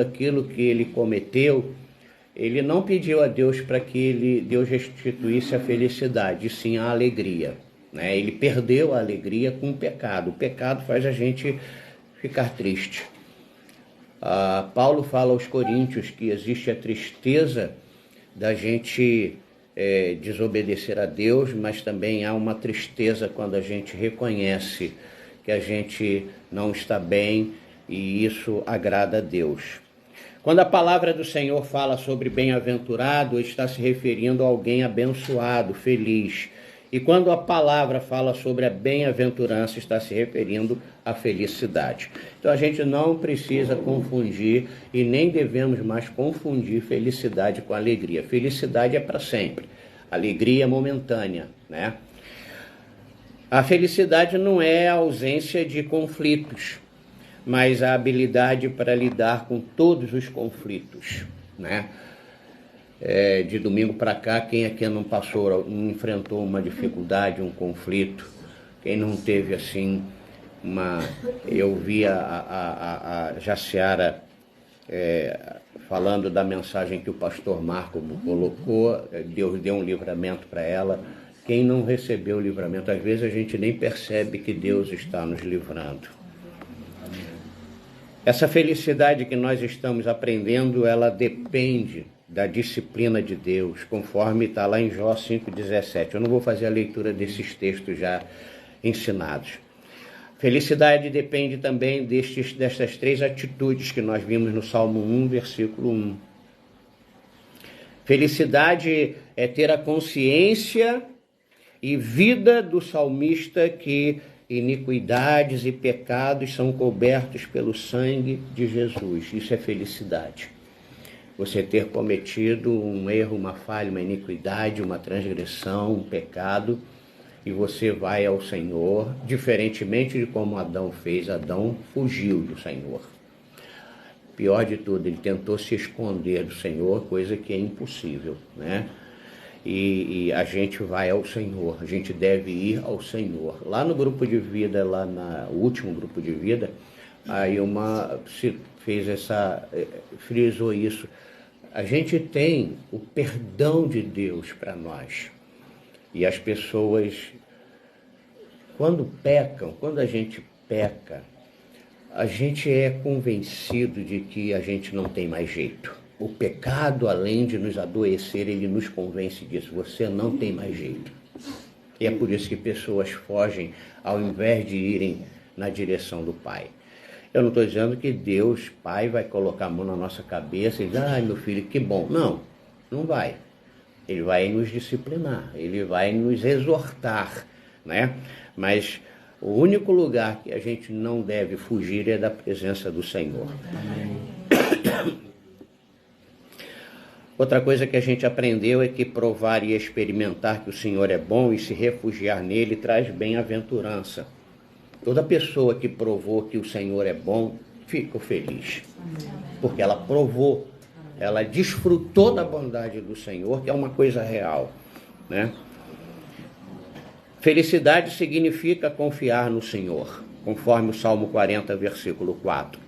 aquilo que ele cometeu, ele não pediu a Deus para que Deus restituísse a felicidade, sim a alegria, né? Ele perdeu a alegria com o pecado. O pecado faz a gente ficar triste. Paulo fala aos Coríntios que existe a tristeza da gente desobedecer a Deus, mas também há uma tristeza quando a gente reconhece que a gente não está bem, e isso agrada a Deus. Quando a palavra do Senhor fala sobre bem-aventurado, está se referindo a alguém abençoado, feliz. E quando a palavra fala sobre a bem-aventurança, está se referindo à felicidade. Então a gente não precisa confundir e nem devemos mais confundir felicidade com alegria. Felicidade é para sempre, alegria é momentânea, né? A felicidade não é a ausência de conflitos, mas a habilidade para lidar com todos os conflitos, né? De domingo para cá, quem aqui não não enfrentou uma dificuldade, um conflito? Quem não teve assim Eu vi a Jaciara falando da mensagem que o pastor Marco colocou, Deus deu um livramento para ela. Quem não recebeu o livramento, às vezes a gente nem percebe que Deus está nos livrando. Essa felicidade que nós estamos aprendendo, ela depende da disciplina de Deus, conforme está lá em Jó 5,17. Eu não vou fazer a leitura desses textos já ensinados. Felicidade depende também destas três atitudes que nós vimos no Salmo 1, versículo 1. Felicidade é ter a consciência e vida do salmista que iniquidades e pecados são cobertos pelo sangue de Jesus. Isso é felicidade. Você ter cometido um erro, uma falha, uma iniquidade, uma transgressão, um pecado, e você vai ao Senhor, diferentemente de como Adão fez. Adão fugiu do Senhor. Pior de tudo, ele tentou se esconder do Senhor, coisa que é impossível, né? E a gente vai ao Senhor, a gente deve ir ao Senhor. Lá no grupo de vida, no último grupo de vida, aí se fez frisou isso. A gente tem o perdão de Deus para nós. E as pessoas, quando a gente peca, a gente é convencido de que a gente não tem mais jeito. O pecado, além de nos adoecer, ele nos convence disso. Você não tem mais jeito. E é por isso que pessoas fogem ao invés de irem na direção do Pai. Eu não estou dizendo que Deus, Pai, vai colocar a mão na nossa cabeça e dizer: ai, meu filho, que bom. Não, não vai. Ele vai nos disciplinar, ele vai nos exortar, né? Mas o único lugar que a gente não deve fugir é da presença do Senhor. Amém. Outra coisa que a gente aprendeu é que provar e experimentar que o Senhor é bom e se refugiar nele traz bem-aventurança. Toda pessoa que provou que o Senhor é bom, fica feliz. Porque ela provou, ela desfrutou da bondade do Senhor, que é uma coisa real, né? Felicidade significa confiar no Senhor, conforme o Salmo 40, versículo 4.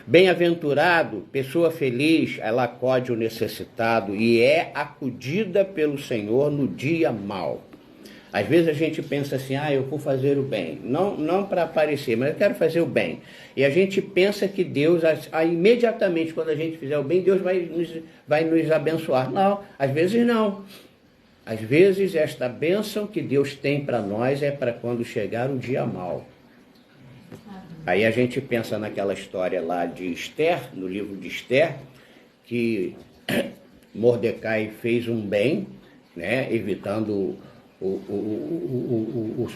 Bem-aventurado, pessoa feliz, ela acode o necessitado e é acudida pelo Senhor no dia mau. Às vezes a gente pensa assim: eu vou fazer o bem, não para aparecer, mas eu quero fazer o bem. E a gente pensa que Deus, imediatamente quando a gente fizer o bem, Deus vai nos abençoar. Não, às vezes não. Às vezes esta bênção que Deus tem para nós é para quando chegar o dia mau. Aí a gente pensa naquela história lá de Esther, no livro de Esther, que Mordecai fez um bem, né, evitando o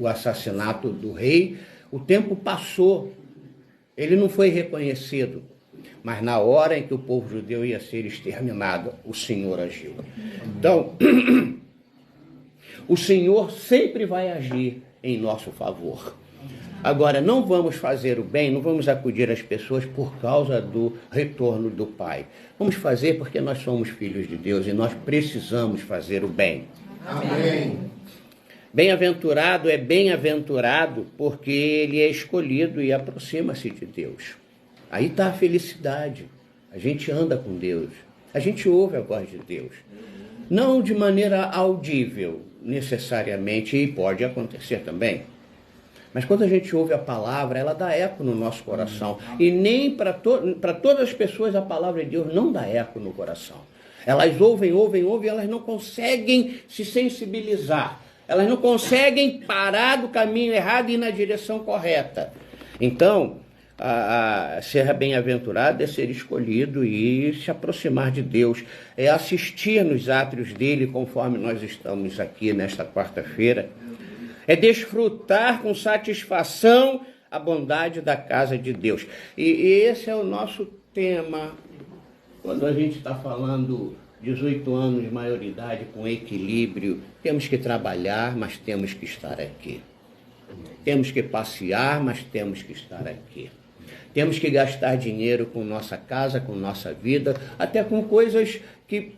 assassinato do rei. O tempo passou, ele não foi reconhecido, mas na hora em que o povo judeu ia ser exterminado, o Senhor agiu. Então, o Senhor sempre vai agir em nosso favor. Agora, não vamos fazer o bem, não vamos acudir as pessoas por causa do retorno do Pai. Vamos fazer porque nós somos filhos de Deus e nós precisamos fazer o bem. Amém. Bem-aventurado é bem-aventurado porque ele é escolhido e aproxima-se de Deus. Aí está a felicidade. A gente anda com Deus. A gente ouve a voz de Deus. Não de maneira audível, necessariamente, e pode acontecer também. Mas quando a gente ouve a palavra, ela dá eco no nosso coração. E nem para todas as pessoas a palavra de Deus não dá eco no coração. Elas ouvem, elas não conseguem se sensibilizar. Elas não conseguem parar do caminho errado e ir na direção correta. Então, ser bem-aventurado é ser escolhido e se aproximar de Deus, é assistir nos átrios dele, conforme nós estamos aqui nesta quarta-feira, é desfrutar com satisfação a bondade da casa de Deus. E esse é o nosso tema, quando a gente está falando 18 anos de maioridade com equilíbrio. Temos que trabalhar, mas temos que estar aqui. Temos que passear, mas temos que estar aqui. Temos que gastar dinheiro com nossa casa, com nossa vida, até com coisas que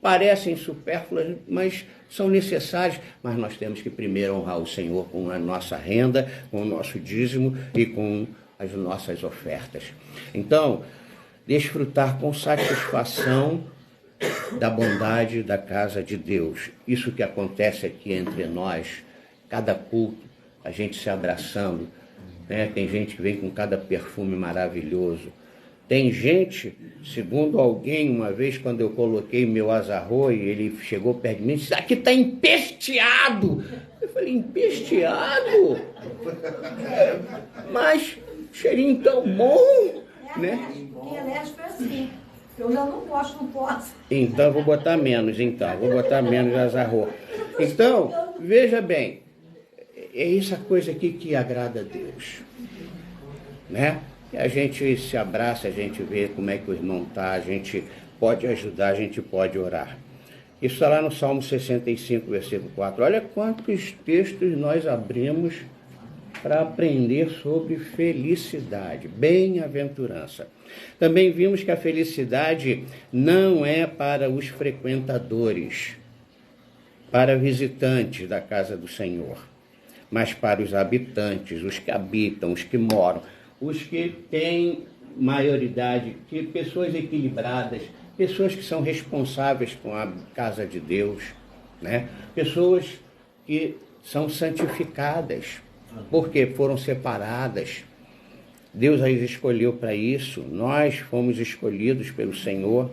parecem supérfluas, mas são necessárias. Mas nós temos que primeiro honrar o Senhor com a nossa renda, com o nosso dízimo e com as nossas ofertas. Então, desfrutar com satisfação da bondade da casa de Deus. Isso que acontece aqui entre nós, cada culto, a gente se abraçando, né? Tem gente que vem com cada perfume maravilhoso. Tem gente, segundo alguém, uma vez quando eu coloquei meu azarro, e ele chegou perto de mim e disse: aqui está empesteado. Eu falei: empesteado? Mas cheirinho tão bom, né? Quem aliás foi assim. Eu já não gosto, não posso. Então vou botar menos, vou botar menos azarro. Então, veja bem, é essa coisa aqui que agrada a Deus, né? A gente se abraça, a gente vê como é que o irmão está, a gente pode ajudar, a gente pode orar. Isso está lá no Salmo 65, versículo 4. Olha quantos textos nós abrimos para aprender sobre felicidade, bem-aventurança. Também vimos que a felicidade não é para os frequentadores, para visitantes da casa do Senhor, mas para os habitantes, os que habitam, os que moram, os que têm maioridade, que pessoas equilibradas, pessoas que são responsáveis com a casa de Deus, né? Pessoas que são santificadas, porque foram separadas. Deus as escolheu para isso, nós fomos escolhidos pelo Senhor.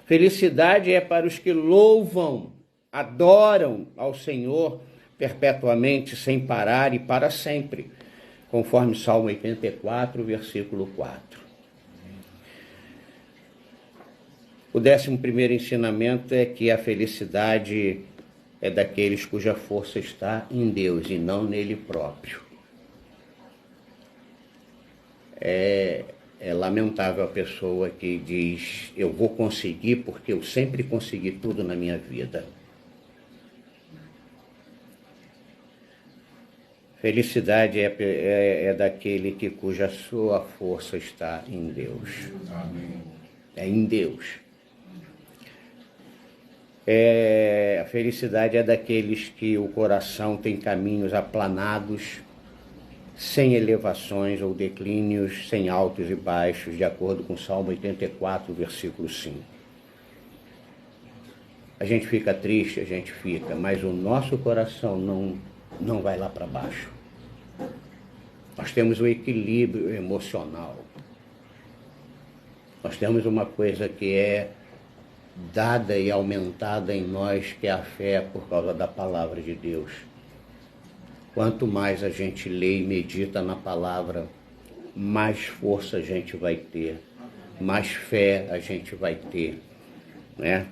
Felicidade é para os que louvam, adoram ao Senhor perpetuamente, sem parar e para sempre, conforme Salmo 84, versículo 4. O 11º ensinamento é que a felicidade é daqueles cuja força está em Deus e não nele próprio. É lamentável a pessoa que diz: eu vou conseguir porque eu sempre consegui tudo na minha vida. Felicidade é daquele cuja sua força está em Deus. Amém. É em Deus. A felicidade é daqueles que o coração tem caminhos aplanados, sem elevações ou declínios, sem altos e baixos, de acordo com Salmo 84, versículo 5. A gente fica triste, a gente fica, mas o nosso coração não vai lá para baixo. Nós temos o equilíbrio emocional. Nós temos uma coisa que é dada e aumentada em nós, que é a fé por causa da palavra de Deus. Quanto mais a gente lê e medita na palavra, mais força a gente vai ter, mais fé a gente vai ter, né?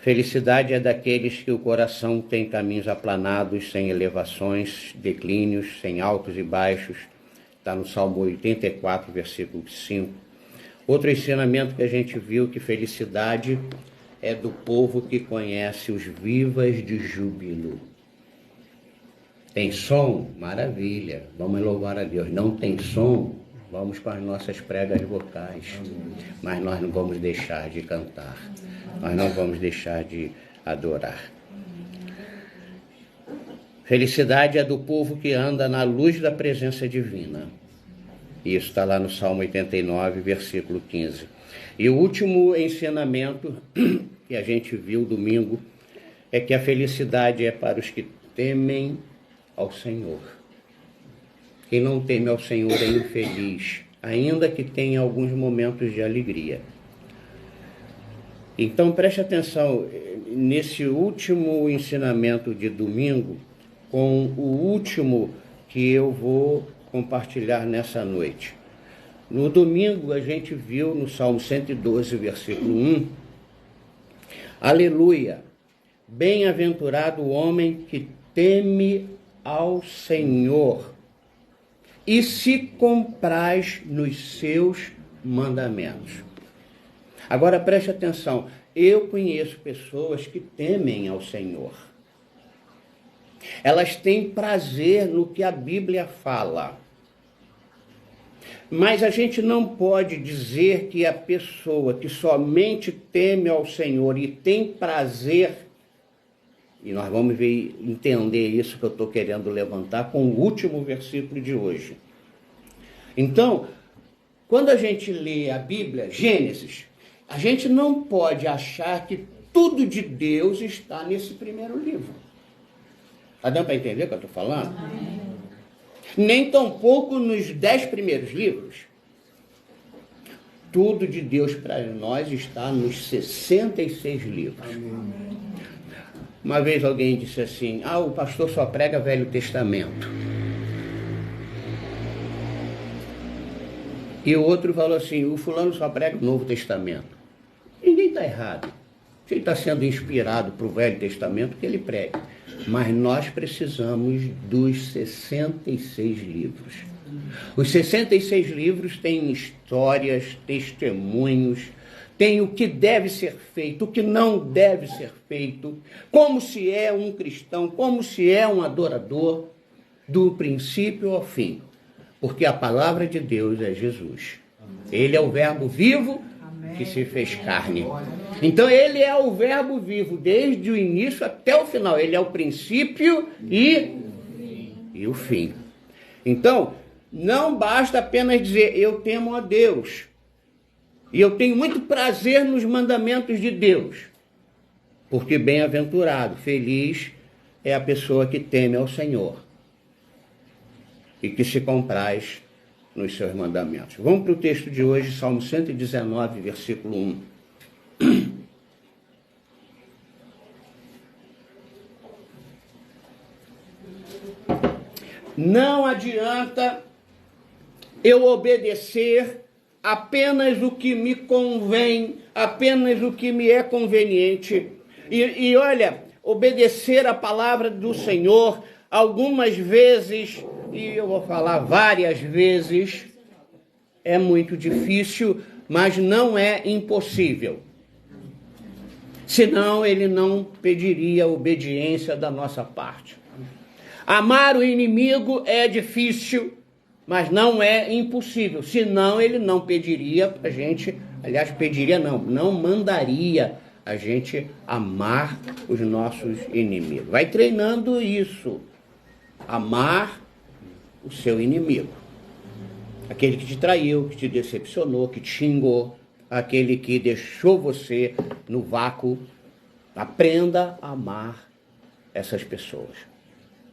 Felicidade é daqueles que o coração tem caminhos aplanados, sem elevações, declínios, sem altos e baixos. Está no Salmo 84, versículo 5. Outro ensinamento que a gente viu, que felicidade é do povo que conhece os vivas de júbilo. Tem som? Maravilha, vamos louvar a Deus. Não tem som? Vamos com as nossas pregas vocais. Mas nós não vamos deixar de cantar. Nós não vamos deixar de adorar. Felicidade é do povo que anda na luz da presença divina. Isso está lá no Salmo 89, versículo 15. E o último ensinamento que a gente viu domingo é que a felicidade é para os que temem ao Senhor. Quem não teme ao Senhor é infeliz, ainda que tenha alguns momentos de alegria. Então preste atenção nesse último ensinamento de domingo com o último que eu vou compartilhar nessa noite. No domingo a gente viu no Salmo 112, versículo 1, aleluia, bem-aventurado o homem que teme ao Senhor e se compraz nos seus mandamentos. Agora preste atenção, eu conheço pessoas que temem ao Senhor. Elas têm prazer no que a Bíblia fala. Mas a gente não pode dizer que a pessoa que somente teme ao Senhor e tem prazer, e nós vamos entender isso que eu estou querendo levantar com o último versículo de hoje. Então, quando a gente lê a Bíblia, Gênesis, a gente não pode achar que tudo de Deus está nesse primeiro livro. Está dando para entender o que eu estou falando? Amém. Nem tampouco nos 10 primeiros livros. Tudo de Deus para nós está nos 66 livros. Amém. Uma vez alguém disse assim, o pastor só prega Velho Testamento. E o outro falou assim, o fulano só prega o Novo Testamento. Ninguém está errado. Se ele está sendo inspirado para o Velho Testamento, que ele pregue. Mas nós precisamos dos 66 livros. Os 66 livros têm histórias, testemunhos, tem o que deve ser feito, o que não deve ser feito, como se é um cristão, como se é um adorador, do princípio ao fim. Porque a palavra de Deus é Jesus. Ele é o verbo vivo que se fez carne. Então ele é o verbo vivo desde o início até o final. Ele é o princípio e o fim. Então, não basta apenas dizer eu temo a Deus. E eu tenho muito prazer nos mandamentos de Deus. Porque bem-aventurado, feliz é a pessoa que teme ao Senhor e que se compraz nos seus mandamentos. Vamos para o texto de hoje, Salmo 119, versículo 1. Não adianta eu obedecer apenas o que me convém, apenas o que me é conveniente. E olha, obedecer a palavra do Senhor algumas vezes, e eu vou falar várias vezes, é muito difícil, mas não é impossível. Senão ele não pediria obediência da nossa parte. Amar o inimigo é difícil, mas não é impossível. Senão ele não pediria para a gente, aliás, pediria não mandaria a gente amar os nossos inimigos. Vai treinando isso. Amar o seu inimigo. Aquele que te traiu, que te decepcionou, que te xingou, aquele que deixou você no vácuo. Aprenda a amar essas pessoas.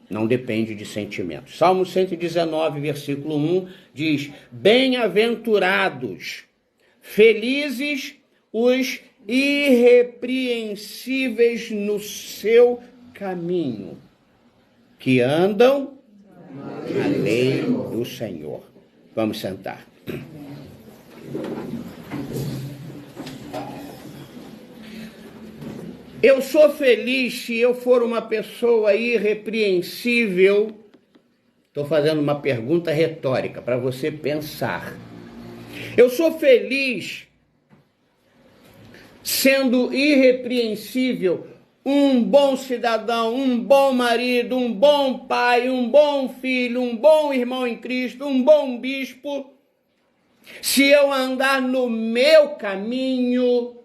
Não depende de sentimentos. Salmo 119, versículo 1 diz: bem-aventurados, felizes os irrepreensíveis no seu caminho, que andam na lei do Senhor. Vamos sentar. Eu sou feliz se eu for uma pessoa irrepreensível. Estou fazendo uma pergunta retórica para você pensar. Eu sou feliz sendo irrepreensível, um bom cidadão, um bom marido, um bom pai, um bom filho, um bom irmão em Cristo, um bom bispo, se eu andar no meu caminho,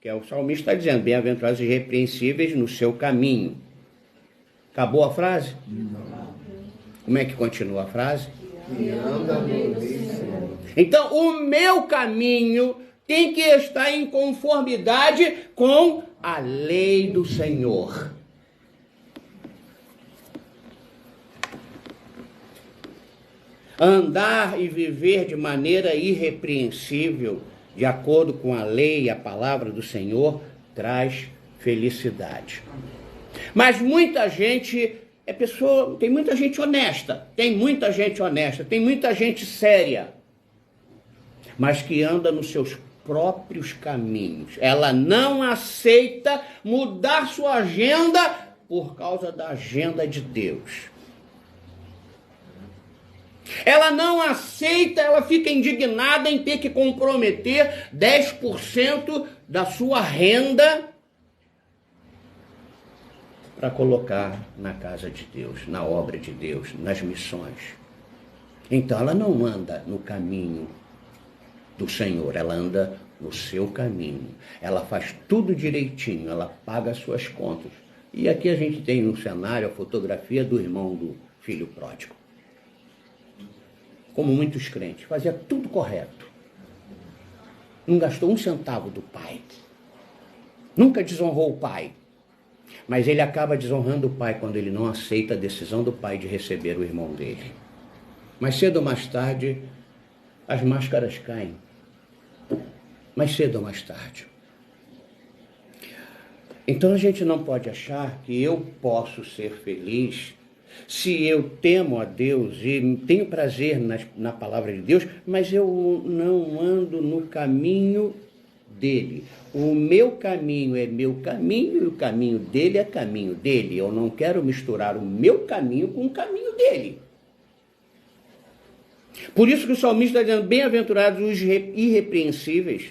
que é o salmista está dizendo, bem-aventurados e irrepreensíveis no seu caminho. Acabou a frase? Não. Como é que continua a frase? Que anda no lei Então, o meu caminho tem que estar em conformidade com a lei do Senhor. Andar e viver de maneira irrepreensível, de acordo com a lei e a palavra do Senhor, traz felicidade. Mas muita gente tem muita gente honesta, tem muita gente séria, mas que anda nos seus próprios caminhos. Ela não aceita mudar sua agenda por causa da agenda de Deus. Ela não aceita, ela fica indignada em ter que comprometer 10% da sua renda para colocar na casa de Deus, na obra de Deus, nas missões. Então ela não anda no caminho do Senhor, ela anda no seu caminho. Ela faz tudo direitinho, ela paga as suas contas. E aqui a gente tem no cenário a fotografia do irmão do filho pródigo. Como muitos crentes, fazia tudo correto. Não gastou um centavo do pai. Nunca desonrou o pai. Mas ele acaba desonrando o pai quando ele não aceita a decisão do pai de receber o irmão dele. Mais cedo ou mais tarde, as máscaras caem. Mais cedo ou mais tarde. Então a gente não pode achar que eu posso ser feliz se eu temo a Deus e tenho prazer na palavra de Deus, mas eu não ando no caminho dele. O meu caminho é meu caminho e o caminho dele é caminho dele. Eu não quero misturar o meu caminho com o caminho dele. Por isso que o salmista está dizendo, bem-aventurados os irrepreensíveis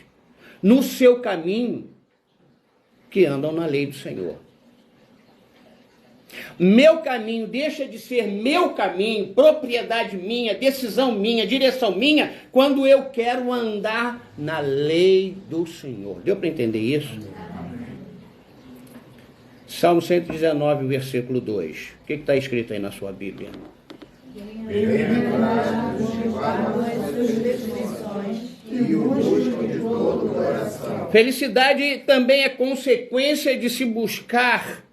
no seu caminho, que andam na lei do Senhor. Meu caminho deixa de ser meu caminho, propriedade minha, decisão minha, direção minha, quando eu quero andar na lei do Senhor. Deu para entender isso? Salmo 119, versículo 2. O que está escrito aí na sua Bíblia? Felicidade também é consequência de se buscar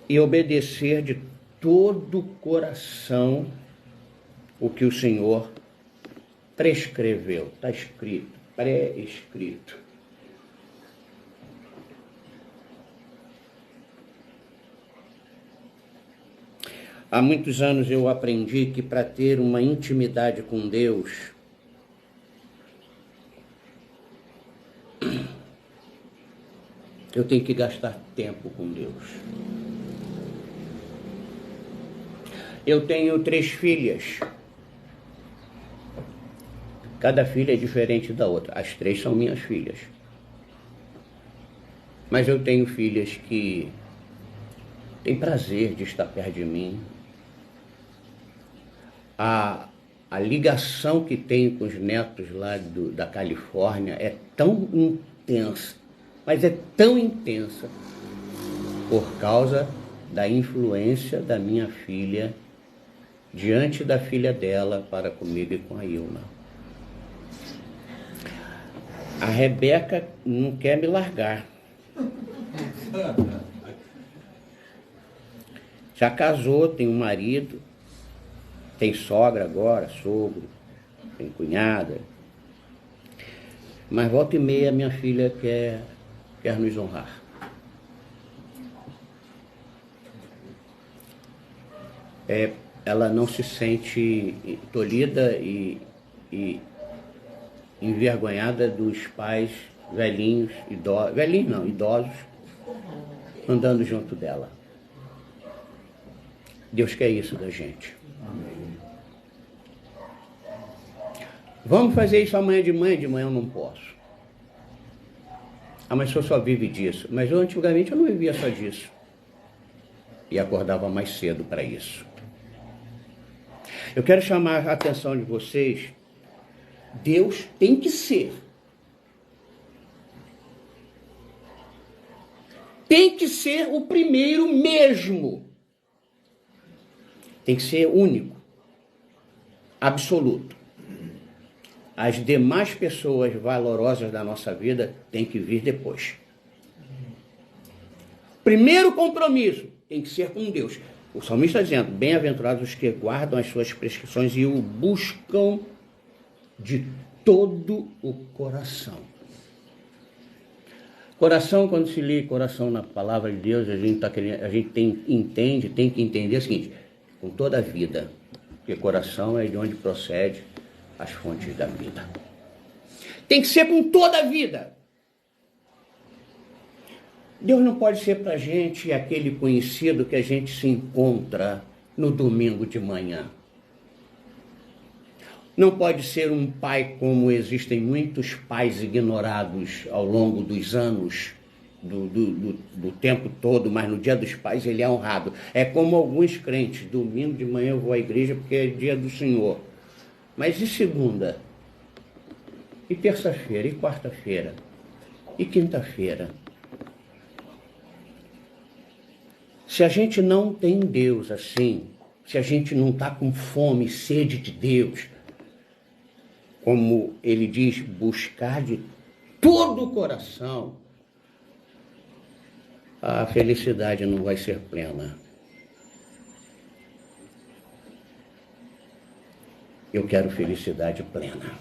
e obedecer de todo o coração o que o Senhor prescreveu. Está escrito, pré-escrito. Há muitos anos eu aprendi que para ter uma intimidade com Deus, eu tenho que gastar tempo com Deus. Eu tenho 3 filhas. Cada filha é diferente da outra. As 3 são minhas filhas. Mas eu tenho filhas que têm prazer de estar perto de mim. A ligação que tenho com os netos lá da Califórnia é tão intensa, mas é tão intensa por causa da influência da minha filha diante da filha dela para comigo e com a Ilma. A Rebeca não quer me largar. Já casou, tem um marido, tem sogra agora, sogro, tem cunhada. Mas volta e meia minha filha quer nos honrar. Ela não se sente tolhida e envergonhada dos pais velhinhos, idosos, andando junto dela. Deus quer isso da gente. Vamos fazer isso amanhã de manhã eu não posso. Ah, mas o senhor só vive disso. Mas eu antigamente eu não vivia só disso. E acordava mais cedo para isso. Eu quero chamar a atenção de vocês. Deus tem que ser. Tem que ser o primeiro mesmo. Tem que ser único. Absoluto. as demais pessoas valorosas da nossa vida têm que vir depois. Primeiro compromisso tem que ser com Deus. O salmista está dizendo, bem-aventurados os que guardam as suas prescrições e o buscam de todo o coração. Coração, quando se lê coração na palavra de Deus, a gente tem que entender o seguinte, com toda a vida, porque coração é de onde procede as fontes da vida. Tem que ser com toda a vida. Deus não pode ser para a gente aquele conhecido que a gente se encontra no domingo de manhã. Não pode ser um pai como existem muitos pais ignorados ao longo dos anos, do tempo todo, mas no dia dos pais ele é honrado. É como alguns crentes, domingo de manhã eu vou à igreja porque é dia do Senhor. Mas e segunda? E terça-feira? E quarta-feira? E quinta-feira? Se a gente não tem Deus assim, se a gente não está com fome e sede de Deus, como ele diz, buscar de todo o coração, a felicidade não vai ser plena. Eu quero felicidade plena.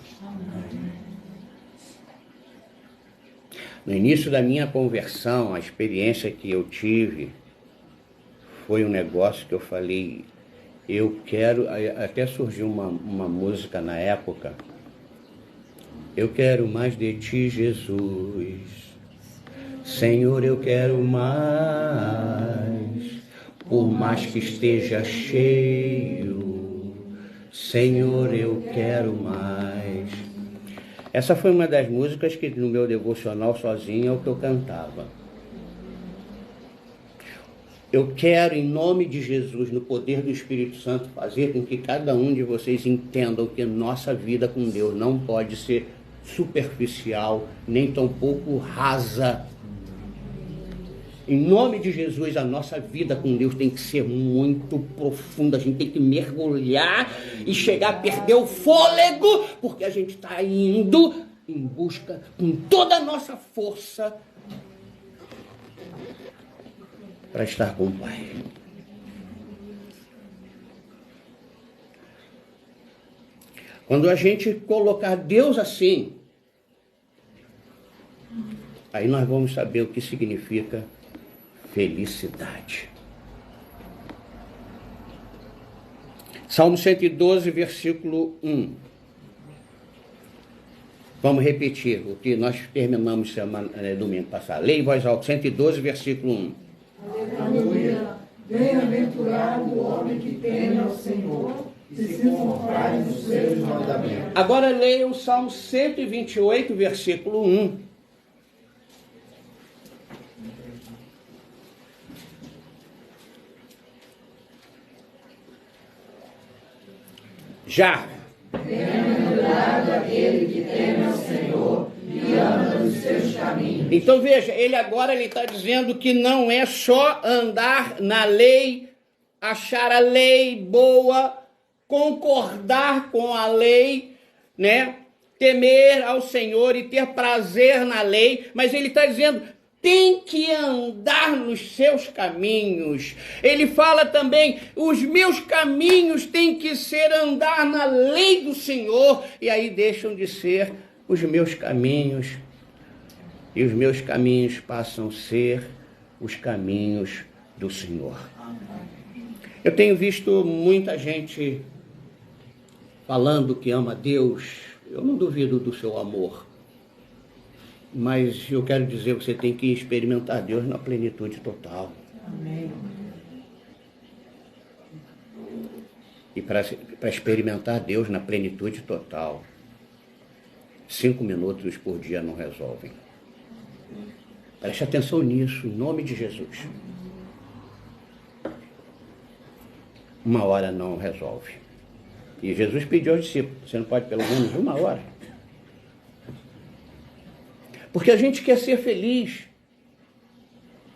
No início da minha conversão, a experiência que eu tive foi um negócio que eu falei, eu quero, até surgiu uma música na época, eu quero mais de ti, Jesus, Senhor, eu quero mais, por mais que esteja cheio, Senhor, eu quero mais. Essa foi uma das músicas que no meu devocional sozinho é o que eu cantava. Eu quero, em nome de Jesus, no poder do Espírito Santo, fazer com que cada um de vocês entendam que nossa vida com Deus não pode ser superficial, nem tampouco rasa. Em nome de Jesus, a nossa vida com Deus tem que ser muito profunda. A gente tem que mergulhar e chegar a perder o fôlego, porque a gente está indo em busca, com toda a nossa força, para estar com o Pai. Quando a gente colocar Deus assim, aí nós vamos saber o que significa felicidade. Salmo 112, versículo 1. Vamos repetir o que nós terminamos domingo passado. Leia em voz alta, 112, versículo 1. Aleluia. Bem-aventurado o homem que teme ao Senhor e se compraz dos seus mandamentos. Agora leia o Salmo 128, versículo 1. Já. Bem-aventurado aquele que teme ao Senhor e anda nos seus caminhos. Então veja, ele está dizendo que não é só andar na lei, achar a lei boa, concordar com a lei, né? Temer ao Senhor e ter prazer na lei, mas ele está dizendo, tem que andar nos seus caminhos. Ele fala também, os meus caminhos têm que ser andar na lei do Senhor, e aí deixam de ser os meus caminhos, e os meus caminhos passam a ser os caminhos do Senhor. Eu tenho visto muita gente falando que ama Deus. Eu não duvido do seu amor, mas eu quero dizer que você tem que experimentar Deus na plenitude total. Amém. E para experimentar Deus na plenitude total, 5 minutos por dia não resolvem. Preste atenção nisso, em nome de Jesus. 1 hora não resolve. E Jesus pediu aos discípulos, você não pode pelo menos 1 hora? Porque a gente quer ser feliz,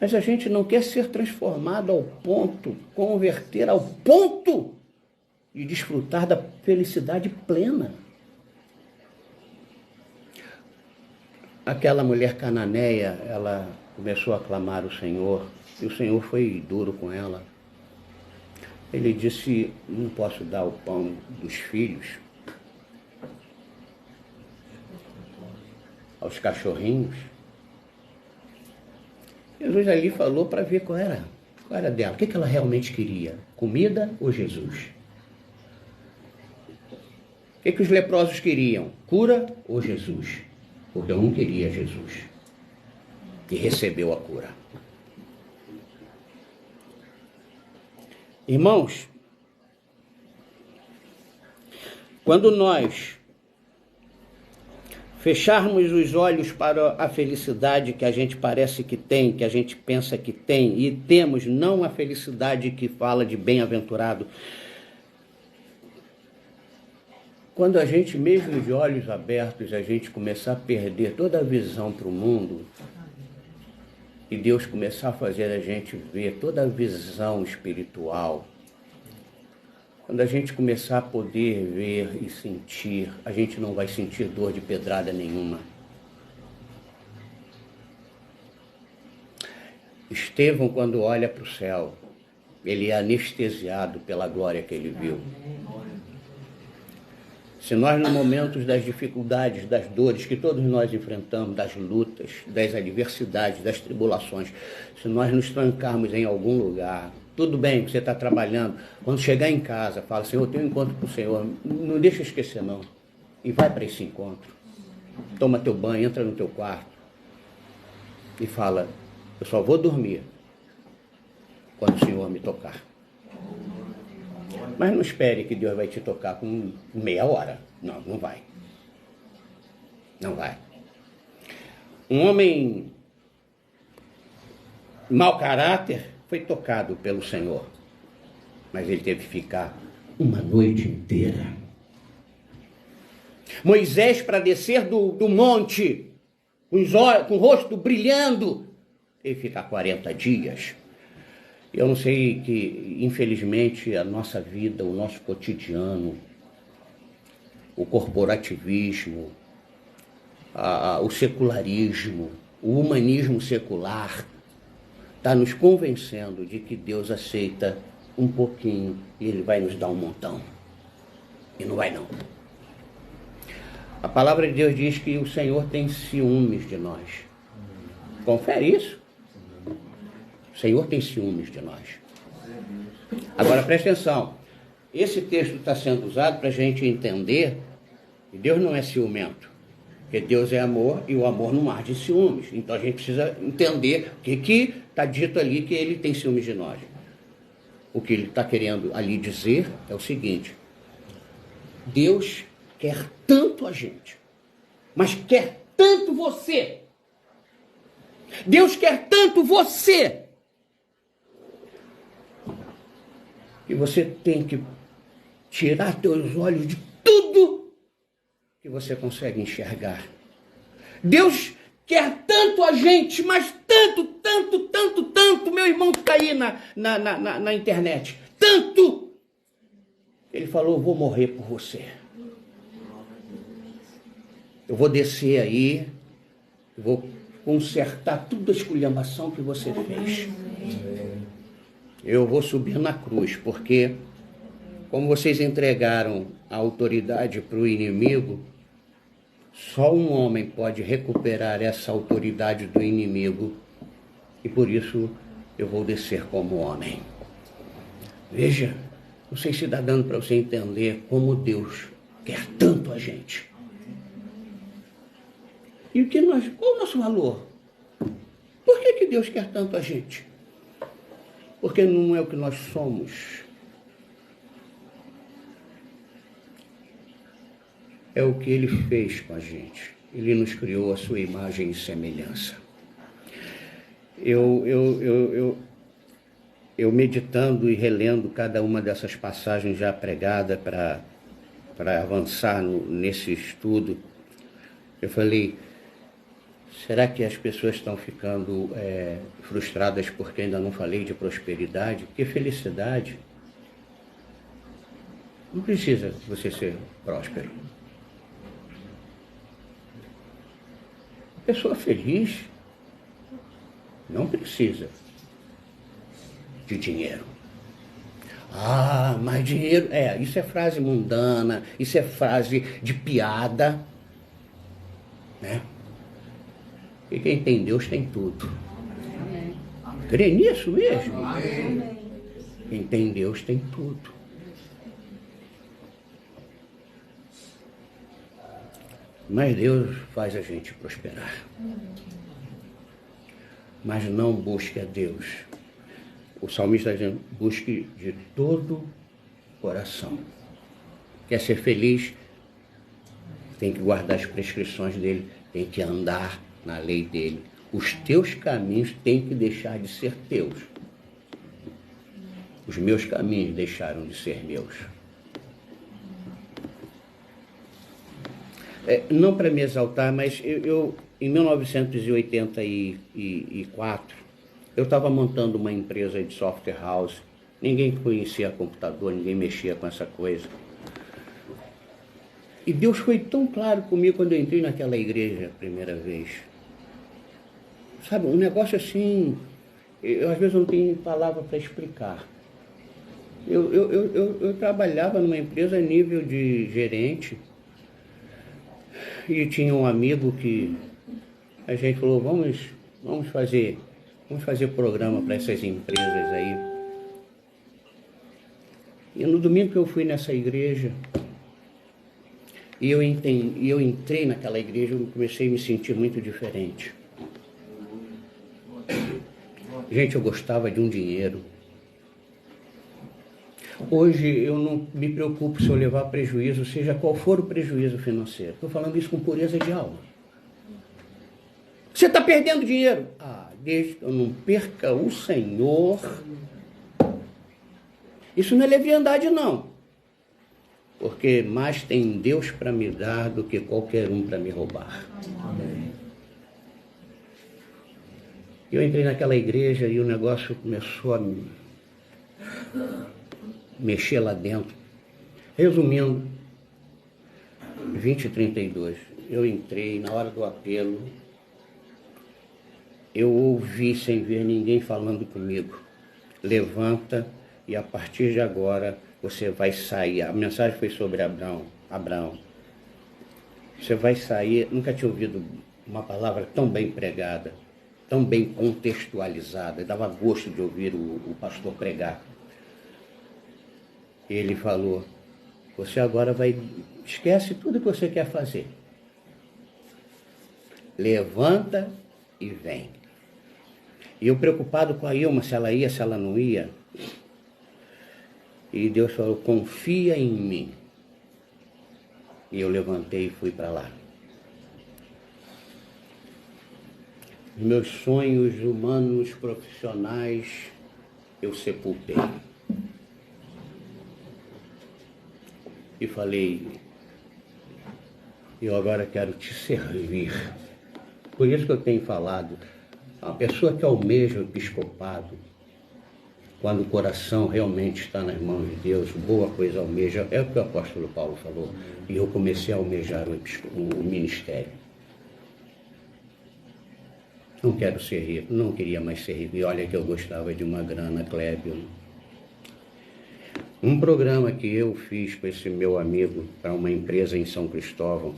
mas a gente não quer ser transformado ao ponto, converter ao ponto de desfrutar da felicidade plena. aquela mulher cananeia, ela começou a clamar o Senhor, e o Senhor foi duro com ela. Ele disse, não posso dar o pão dos filhos aos cachorrinhos. Jesus ali falou para ver qual era dela, o que ela realmente queria, comida ou Jesus? O que os leprosos queriam, cura ou Jesus? Porque eu não queria Jesus, e recebeu a cura. Irmãos, quando nós fecharmos os olhos para a felicidade que a gente parece que tem, que a gente pensa que tem, e temos não a felicidade que fala de bem-aventurado, quando a gente, mesmo de olhos abertos, a gente começar a perder toda a visão para o mundo, e Deus começar a fazer a gente ver toda a visão espiritual, quando a gente começar a poder ver e sentir, a gente não vai sentir dor de pedrada nenhuma. Estevão, quando olha para o céu, ele é anestesiado pela glória que ele viu. Se nós, no momento das dificuldades, das dores que todos nós enfrentamos, das lutas, das adversidades, das tribulações, se nós nos trancarmos em algum lugar, tudo bem que você está trabalhando, quando chegar em casa, fala, Senhor, eu tenho um encontro com o Senhor, não deixa eu esquecer não, e vai para esse encontro, toma teu banho, entra no teu quarto, e fala, eu só vou dormir quando o Senhor me tocar. Mas não espere que Deus vai te tocar com meia hora. Não, não vai. Não vai. Um homem mau caráter foi tocado pelo Senhor, mas ele teve que ficar uma noite inteira. Moisés, para descer do monte, com o rosto brilhando, teve que ficar 40 dias. Eu não sei que, infelizmente, a nossa vida, o nosso cotidiano, o corporativismo, o secularismo, o humanismo secular, está nos convencendo de que Deus aceita um pouquinho e Ele vai nos dar um montão. E não vai não. A palavra de Deus diz que o Senhor tem ciúmes de nós. Confere isso. O Senhor tem ciúmes de nós. Agora, presta atenção. Esse texto está sendo usado para a gente entender que Deus não é ciumento. Porque Deus é amor e o amor não arde ciúmes. Então, a gente precisa entender o que está dito ali que Ele tem ciúmes de nós. O que Ele está querendo ali dizer é o seguinte. Deus quer tanto a gente, mas quer tanto você. Deus quer tanto você, que você tem que tirar teus olhos de tudo que você consegue enxergar. Deus quer tanto a gente, mas tanto, tanto, tanto, tanto, meu irmão que está aí na internet, tanto, Ele falou, eu vou morrer por você. Eu vou descer aí, vou consertar toda a esculhambação que você fez. Eu vou subir na cruz, porque como vocês entregaram a autoridade para o inimigo, só um homem pode recuperar essa autoridade do inimigo, e por isso eu vou descer como homem. Veja, não sei se está dando para você entender como Deus quer tanto a gente. E qual o nosso valor? Por que Deus quer tanto a gente? Porque não é o que nós somos. É o que Ele fez com a gente. Ele nos criou a sua imagem e semelhança. Eu meditando e relendo cada uma dessas passagens já pregadas para avançar nesse estudo, eu falei, será que as pessoas estão ficando frustradas porque ainda não falei de prosperidade? Porque felicidade não precisa você ser próspero. Pessoa feliz não precisa de dinheiro. Ah, mas dinheiro... isso é frase mundana, isso é frase de piada, né? E quem tem Deus tem tudo. Crê nisso mesmo? Quem tem Deus tem tudo. Mas Deus faz a gente prosperar. Mas não busque a Deus. O salmista está dizendo, busque de todo o coração. Quer ser feliz? Tem que guardar as prescrições dele, tem que andar na lei dele. Os teus caminhos têm que deixar de ser teus. Os meus caminhos deixaram de ser meus. Não para me exaltar, mas eu em 1984, eu estava montando uma empresa de software house. Ninguém conhecia computador, ninguém mexia com essa coisa. E Deus foi tão claro comigo quando eu entrei naquela igreja a primeira vez. Sabe, um negócio assim, às vezes eu não tenho palavra para explicar. Eu trabalhava numa empresa a nível de gerente e tinha um amigo que a gente falou, vamos fazer programa para essas empresas aí. E no domingo que eu fui nessa igreja, e eu entrei naquela igreja, eu comecei a me sentir muito diferente. Gente, eu gostava de um dinheiro. Hoje eu não me preocupo se eu levar prejuízo, seja qual for o prejuízo financeiro. Estou falando isso com pureza de alma. Você está perdendo dinheiro? Desde que eu não perca o Senhor. Isso não é leviandade, não. Porque mais tem Deus para me dar do que qualquer um para me roubar. Amém. Eu entrei naquela igreja e o negócio começou a mexer lá dentro. Resumindo, 20h32, eu entrei na hora do apelo, eu ouvi sem ver ninguém falando comigo. Levanta e a partir de agora você vai sair. A mensagem foi sobre Abraão. Você vai sair, nunca tinha ouvido uma palavra tão bem pregada, tão bem contextualizada. Dava gosto de ouvir o pastor pregar. Ele falou, você agora esquece tudo que você quer fazer. Levanta e vem. E eu preocupado com a Ilma, se ela ia, se ela não ia. E Deus falou, confia em mim. E eu levantei e fui para lá. Meus sonhos humanos, profissionais, eu sepultei. E falei, eu agora quero te servir. Por isso que eu tenho falado, a pessoa que almeja o episcopado, quando o coração realmente está nas mãos de Deus, boa coisa almeja, é o que o apóstolo Paulo falou, e eu comecei a almejar o ministério. Não quero ser rico, não queria mais ser rico, e olha que eu gostava de uma grana, Clébio. Um programa que eu fiz com esse meu amigo para uma empresa em São Cristóvão,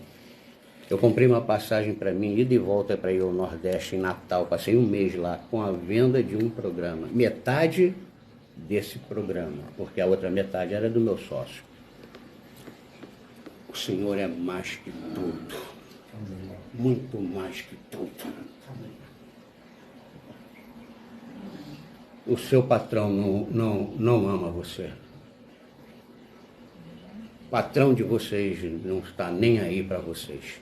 eu comprei uma passagem para mim, ida e volta para ir ao Nordeste em Natal, passei um mês lá com a venda de um programa, metade desse programa, porque a outra metade era do meu sócio. O Senhor é mais que tudo, muito mais que tudo. O seu patrão não ama você. O patrão de vocês não está nem aí para vocês.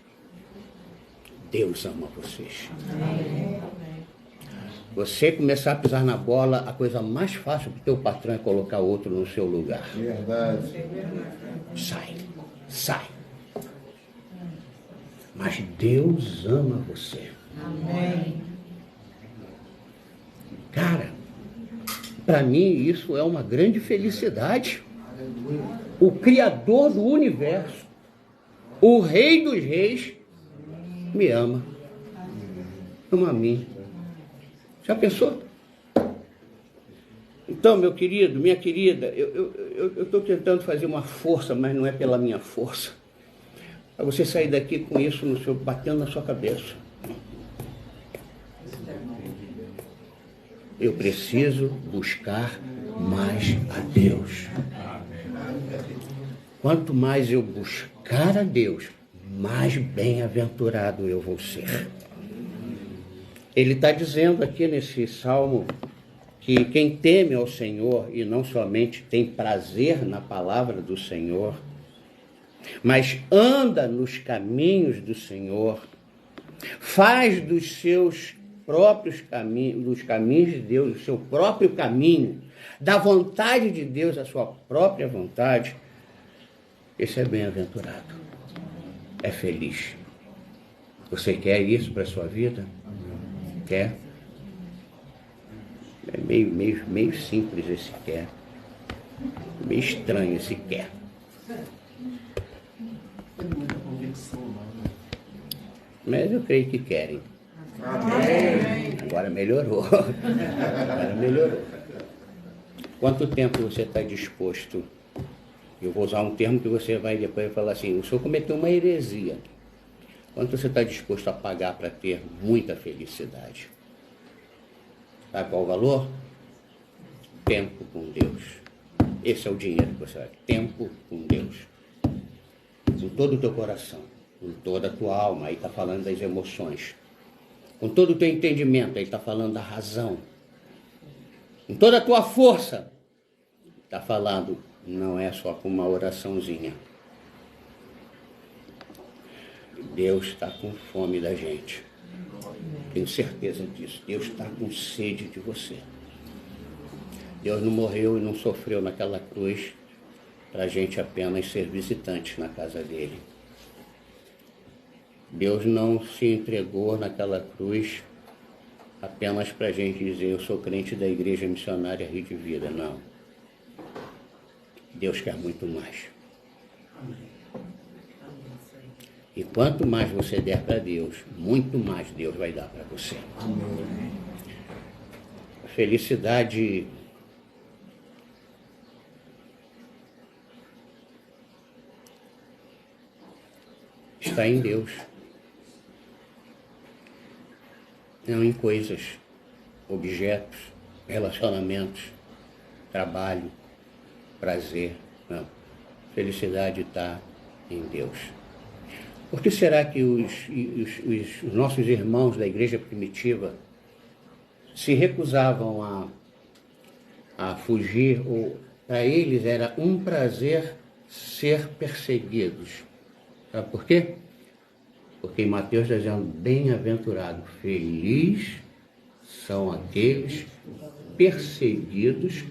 Deus ama vocês. Amém. Você começar a pisar na bola, a coisa mais fácil para o teu patrão é colocar outro no seu lugar. Verdade. Sai. Mas Deus ama você. Amém. Cara, para mim isso é uma grande felicidade. O Criador do universo, o Rei dos Reis, me ama. ama a mim. Já pensou? Então, meu querido, minha querida, eu estou tentando fazer uma força, mas não é pela minha força. Para você sair daqui com isso no seu, batendo na sua cabeça. Eu preciso buscar mais a Deus. Quanto mais eu buscar a Deus, mais bem-aventurado eu vou ser. Ele está dizendo aqui nesse salmo que quem teme ao Senhor e não somente tem prazer na palavra do Senhor, mas anda nos caminhos do Senhor, faz dos seus próprios caminhos, dos caminhos de Deus, o seu próprio caminho, da vontade de Deus a sua própria vontade, esse é bem-aventurado, é feliz. Você quer isso para a sua vida? Quer? É meio simples esse quer. Meio estranho esse quer. Mas eu creio que querem. Agora melhorou. Agora melhorou. Quanto tempo você está disposto? Eu vou usar um termo que você vai depois falar assim, o senhor cometeu uma heresia. Quanto você está disposto a pagar para ter muita felicidade? Sabe qual o valor? Tempo com Deus. Esse é o dinheiro que você vai. Tempo com Deus. Com todo o teu coração, com toda a tua alma, aí está falando das emoções. Com todo o teu entendimento, aí está falando da razão. Com toda a tua força, está falando, não é só com uma oraçãozinha. Deus está com fome da gente. Tenho certeza disso. Deus está com sede de você. Deus não morreu e não sofreu naquela cruz para a gente apenas ser visitantes na casa dele. Deus não se entregou naquela cruz apenas para a gente dizer, eu sou crente da Igreja Missionária Rio de Vida. Não. Deus quer muito mais. E quanto mais você der para Deus, muito mais Deus vai dar para você. A felicidade está em Deus. Não em coisas, objetos, relacionamentos, trabalho, prazer. Não. Felicidade está em Deus. Por que será que os nossos irmãos da igreja primitiva se recusavam a fugir, ou para eles era um prazer ser perseguidos? Sabe por quê? Porque em Mateus está dizendo, bem-aventurado, feliz são aqueles perseguidos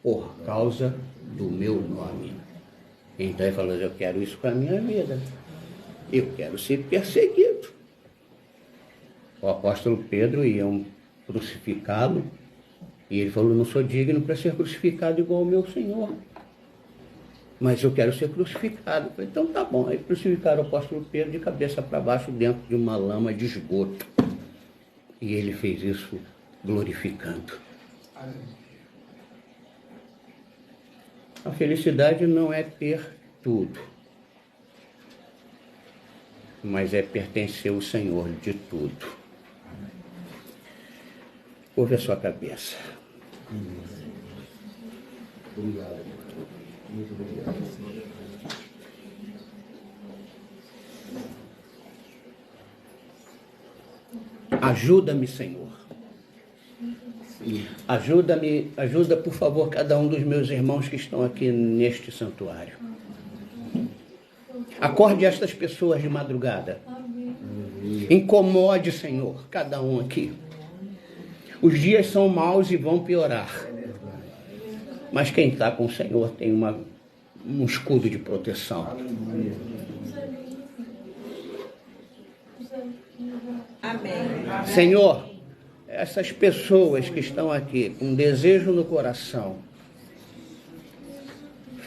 por causa do meu nome. Então ele falou, eu quero isso para a minha vida. Eu quero ser perseguido. O apóstolo Pedro ia crucificá-lo e ele falou, não sou digno para ser crucificado igual ao meu Senhor. Mas eu quero ser crucificado. Eu falei, então tá bom. Aí crucificaram o apóstolo Pedro de cabeça para baixo dentro de uma lama de esgoto. E ele fez isso glorificando. A felicidade não é ter tudo, mas é pertencer ao Senhor de tudo. Curva a sua cabeça. Obrigado. Muito obrigado, Senhor. Ajuda-me, Senhor. Ajuda, por favor, cada um dos meus irmãos que estão aqui neste santuário. Acorde estas pessoas de madrugada. Incomode, Senhor, cada um aqui. Os dias são maus e vão piorar. Mas quem está com o Senhor tem um escudo de proteção. Amém. Senhor, essas pessoas que estão aqui com desejo no coração,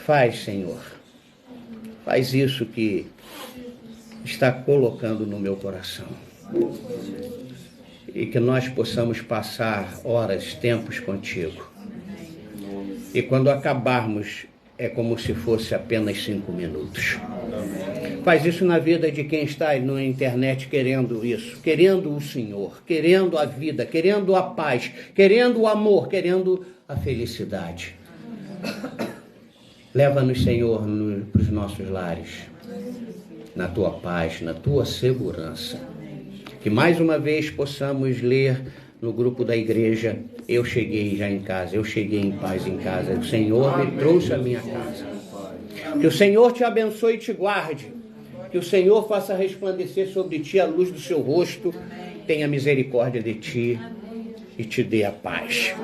faz, Senhor, faz isso que está colocando no meu coração. e que nós possamos passar horas, tempos contigo. E quando acabarmos, é como se fosse apenas 5 minutos. Faz isso na vida de quem está na internet querendo isso, querendo o Senhor, querendo a vida, querendo a paz, querendo o amor, querendo a felicidade. Leva-nos, Senhor, para os nossos lares, na tua paz, na tua segurança. Que mais uma vez possamos ler no grupo da igreja: eu cheguei já em casa, eu cheguei em paz em casa, o Senhor me trouxe à minha casa. Que o Senhor te abençoe e te guarde, que o Senhor faça resplandecer sobre ti a luz do seu rosto, tenha misericórdia de ti e te dê a paz.